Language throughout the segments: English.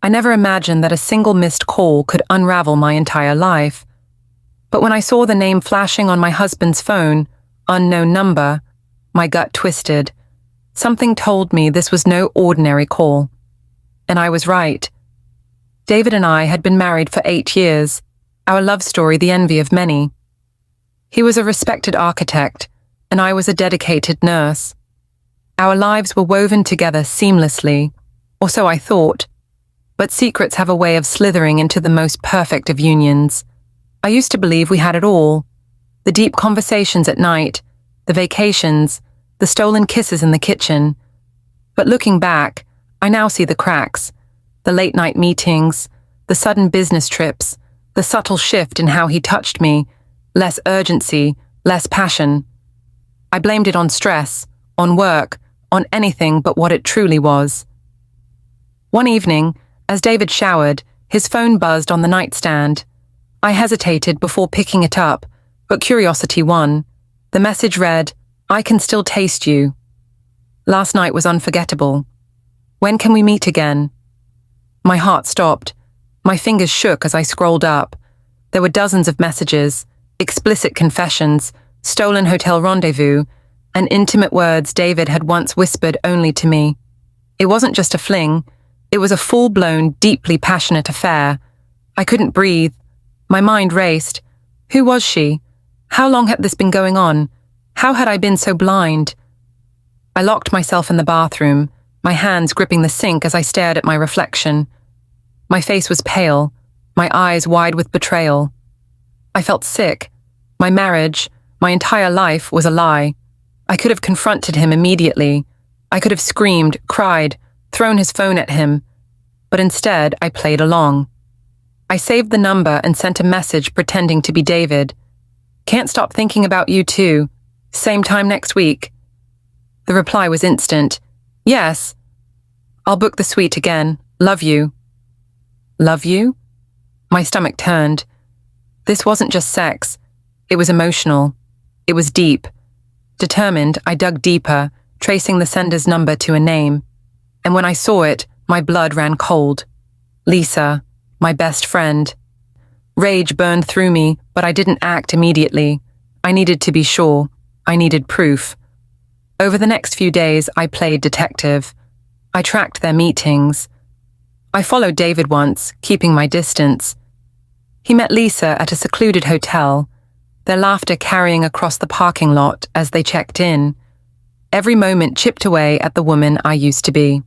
I never imagined that a single missed call could unravel my entire life. But when I saw the name flashing on my husband's phone, unknown number, my gut twisted. Something told me this was no ordinary call. And I was right. David and I had been married for 8 years, our love story the envy of many. He was a respected architect, and I was a dedicated nurse. Our lives were woven together seamlessly, or so I thought. But secrets have a way of slithering into the most perfect of unions. I used to believe we had it all. The deep conversations at night, the vacations, the stolen kisses in the kitchen. But looking back, I now see the cracks, the late-night meetings, the sudden business trips, the subtle shift in how he touched me, less urgency, less passion. I blamed it on stress, on work, on anything but what it truly was. One evening, as David showered, his phone buzzed on the nightstand. I hesitated before picking it up, but curiosity won. The message read, "I can still taste you. Last night was unforgettable. When can we meet again?" My heart stopped. My fingers shook as I scrolled up. There were dozens of messages, explicit confessions, stolen hotel rendezvous, and intimate words David had once whispered only to me. It wasn't just a fling. It was a full-blown, deeply passionate affair. I couldn't breathe. My mind raced. Who was she? How long had this been going on? How had I been so blind? I locked myself in the bathroom, my hands gripping the sink as I stared at my reflection. My face was pale, my eyes wide with betrayal. I felt sick. My marriage, my entire life was a lie. I could have confronted him immediately. I could have screamed, cried, thrown his phone at him. But instead, I played along. I saved the number and sent a message pretending to be David. "Can't stop thinking about you too. Same time next week." The reply was instant. "Yes. I'll book the suite again. Love you." Love you? My stomach turned. This wasn't just sex. It was emotional. It was deep. Determined, I dug deeper, tracing the sender's number to a name. And when I saw it, my blood ran cold. Lisa, my best friend. Rage burned through me, but I didn't act immediately. I needed to be sure. I needed proof. Over the next few days, I played detective. I tracked their meetings. I followed David once, keeping my distance. He met Lisa at a secluded hotel, their laughter carrying across the parking lot as they checked in. Every moment chipped away at the woman I used to be.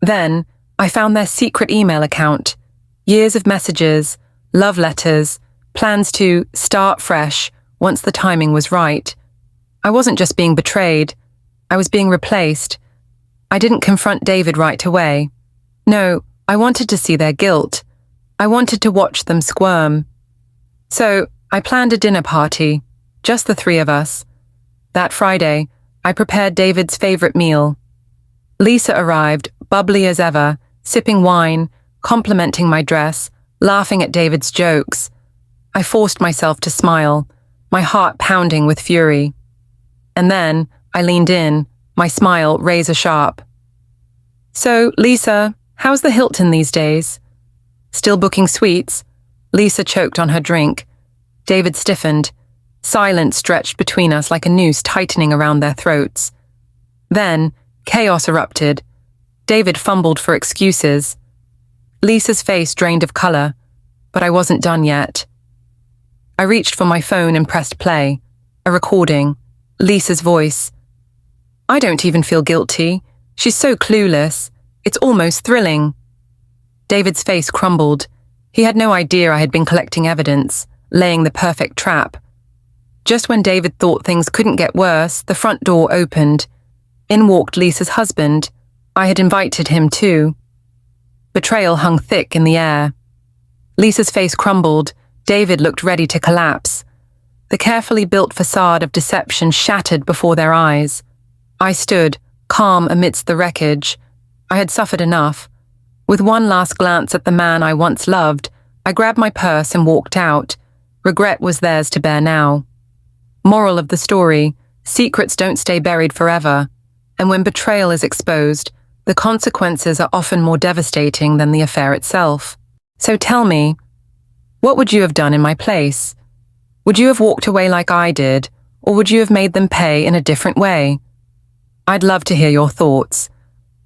Then, I found their secret email account, years of messages, love letters, plans to start fresh once the timing was right. I wasn't just being betrayed, I was being replaced. I didn't confront David right away. No, I wanted to see their guilt. I wanted to watch them squirm. So, I planned a dinner party, just the three of us. That Friday, I prepared David's favorite meal. Lisa arrived, bubbly as ever, sipping wine, complimenting my dress, laughing at David's jokes. I forced myself to smile, my heart pounding with fury. And then, I leaned in, my smile razor sharp. "So, Lisa, how's the Hilton these days?" "Still booking suites?" Lisa choked on her drink. David stiffened. Silence stretched between us like a noose tightening around their throats. Then, chaos erupted. David fumbled for excuses. Lisa's face drained of color, but I wasn't done yet. I reached for my phone and pressed play. A recording. Lisa's voice. "I don't even feel guilty. She's so clueless. It's almost thrilling." David's face crumbled. He had no idea I had been collecting evidence, laying the perfect trap. Just when David thought things couldn't get worse, the front door opened. In walked Lisa's husband. I had invited him too. Betrayal hung thick in the air. Lisa's face crumbled. David looked ready to collapse. The carefully built facade of deception shattered before their eyes. I stood, calm amidst the wreckage. I had suffered enough. With one last glance at the man I once loved, I grabbed my purse and walked out. Regret was theirs to bear now. Moral of the story, secrets don't stay buried forever. And when betrayal is exposed, The consequences are often more devastating than the affair itself. So tell me, what would you have done in my place? Would you have walked away like I did, or would you have made them pay in a different way? I'd love to hear your thoughts.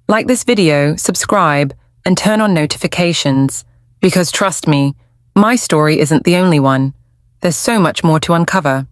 Like this video, subscribe, and turn on notifications, because trust me, my story isn't the only one. There's so much more to uncover.